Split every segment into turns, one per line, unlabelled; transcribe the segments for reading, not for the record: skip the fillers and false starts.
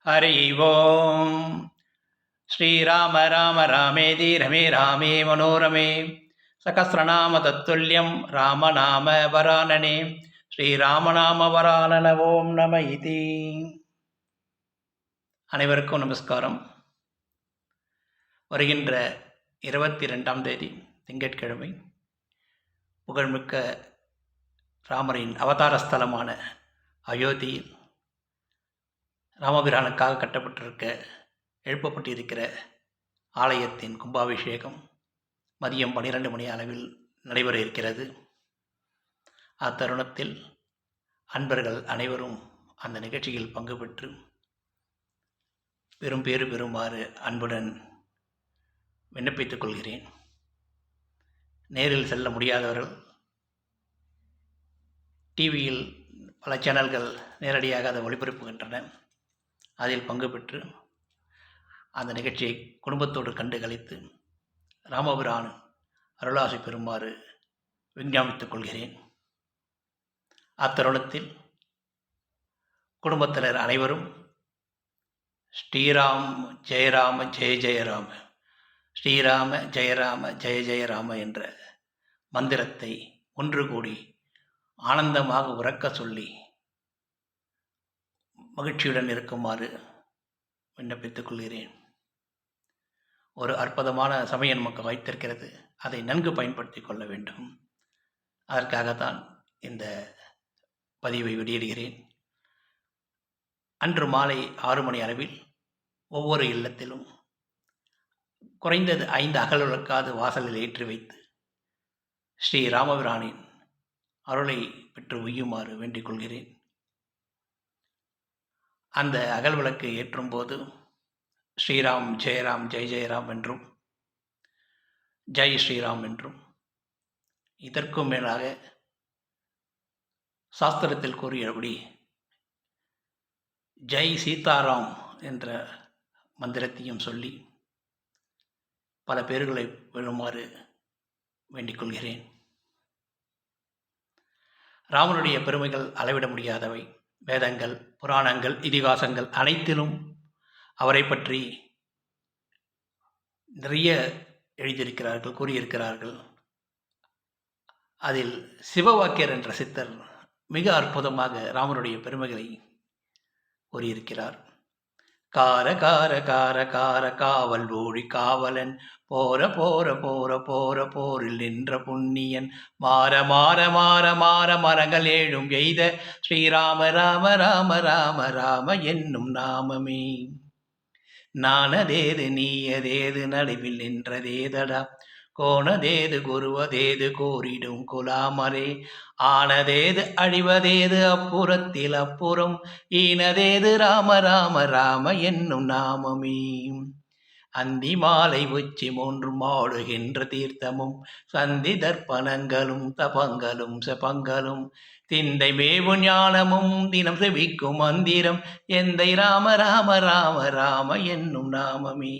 हरि ओम। श्रीराम राम रामेति रमे रामे मनोरमे सहस्रनाम तत्तुल्यं रामनाम वरानने ஸ்ரீராமநாம வரானன ஓம் நம இதி. அனைவருக்கும் நமஸ்காரம். வருகின்ற 22ஆம் தேதி திங்கட்கிழமை புகழ்மிக்க ராமரின் அவதார ஸ்தலமான அயோத்தியில் ராமபிரானுக்காக எழுப்பப்பட்டிருக்கிற ஆலயத்தின் கும்பாபிஷேகம் மதியம் 12 மணி அளவில் நடைபெற இருக்கிறது. அத்தருணத்தில் அன்பர்கள் அனைவரும் அந்த நிகழ்ச்சியில் பங்கு பெற்று பெரும் பேறு பெறுமாறு அன்புடன் விண்ணப்பித்துக் கொள்கிறேன். நேரில் செல்ல முடியாதவர்கள் டிவியில் பல சேனல்கள் நேரடியாக அதை ஒளிபரப்புகின்றன. அதில் பங்கு பெற்று அந்த நிகழ்ச்சியை குடும்பத்தோடு கண்டு கழித்து ராமபிரான் அருளாசி பெறுமாறு விஞ்ஞாபித்துக் கொள்கிறேன். அத்தருணத்தில் குடும்பத்தினர் அனைவரும் ஸ்ரீராம் ஜெயராம ஜெய ஜெயராம, ஸ்ரீராம ஜெயராம ஜெய ஜெயராம என்ற மந்திரத்தை ஒன்று கூடி ஆனந்தமாக உறக்க சொல்லி மகிழ்ச்சியுடன் இருக்குமாறு விண்ணப்பித்துக் கொள்கிறேன். ஒரு அற்புதமான சமயம் நமக்கு வைத்திருக்கிறது. அதை நன்கு பயன்படுத்தி கொள்ள வேண்டும். அதற்காகத்தான் இந்த பதிவை வெளியிடுகிறேன். அன்று மாலை 6 மணி அளவில் ஒவ்வொரு இல்லத்திலும் குறைந்தது 5 அகல்விளக்காவது வாசலில் ஏற்றி வைத்து ஸ்ரீ ராமபிரானின் அருளை பெற்று உய்யுமாறு வேண்டிக் கொள்கிறேன். அந்த அகல் விளக்கு ஏற்றும் போது ஸ்ரீராம் ஜெயராம் ஜெய் ஜெயராம் என்றும் ஜெய் ஸ்ரீராம் என்றும், இதற்கும் மேலாக சாஸ்திரத்தில் கூறியபடி ஜெய் சீதாராம் என்ற மந்திரத்தையும் சொல்லி பல பேர்களை பெறுமாறு வேண்டிக் கொள்கிறேன். ராமனுடைய பெருமைகள் அளவிட முடியாதவை. வேதங்கள், புராணங்கள், இதிகாசங்கள் அனைத்திலும் அவரை பற்றி நிறைய எழுதியிருக்கிறார்கள், கூறியிருக்கிறார்கள். அதில் சிவவாக்கியர் என்ற சித்தர் மிக அற்புதமாக ராமனுடைய பெருமைகளை கூறியிருக்கிறார். கார கார கார கார காவல் ஓழி காவலன் போர போர போர போர போரில் நின்ற புண்ணியன் மாற மாற மாற மாற மரங்கள் ஏழும் எய்த ஸ்ரீராம ராம ராம ராம ராம என்னும் நாமமே. நானதேது நீயதேது நடுவில் நின்றதேதடா கோணதேது குருவதேது கோரிடும் குலாமரே ஆனதேது அழிவதேது அப்புறத்தில் அப்புறம் ஈனதேது ராம ராம ராம என்னும் நாமமே. அந்தி மாலை உச்சி 3 மாடுகின்ற தீர்த்தமும் சந்தி தர்ப்பணங்களும் தபங்களும் செபங்களும் திந்தை மேவு ஞானமும் தினம் செவிக்கும் மந்திரம் எந்தை ராம ராம ராம ராம என்னும் நாமமே.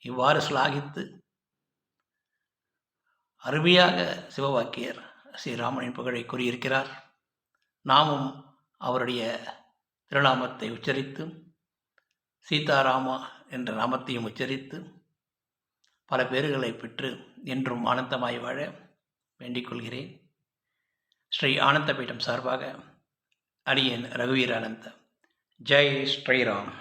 இவ்வாறு ஸ்லாகித்து அருமையாக சிவவாக்கியர் ஸ்ரீராமனின் புகழை கூறியிருக்கிறார். நாமும் அவருடைய திருநாமத்தை உச்சரித்து சீதாராமா என்ற நாமத்தையும் உச்சரித்து பல பேர்களை பெற்று என்றும் ஆனந்தமாய் வாழ வேண்டிக் கொள்கிறேன். ஸ்ரீ ஆனந்த பீடம் சார்பாக அடியேன் ரகுவீரானந்த. ஜெய் ஸ்ரீராம்.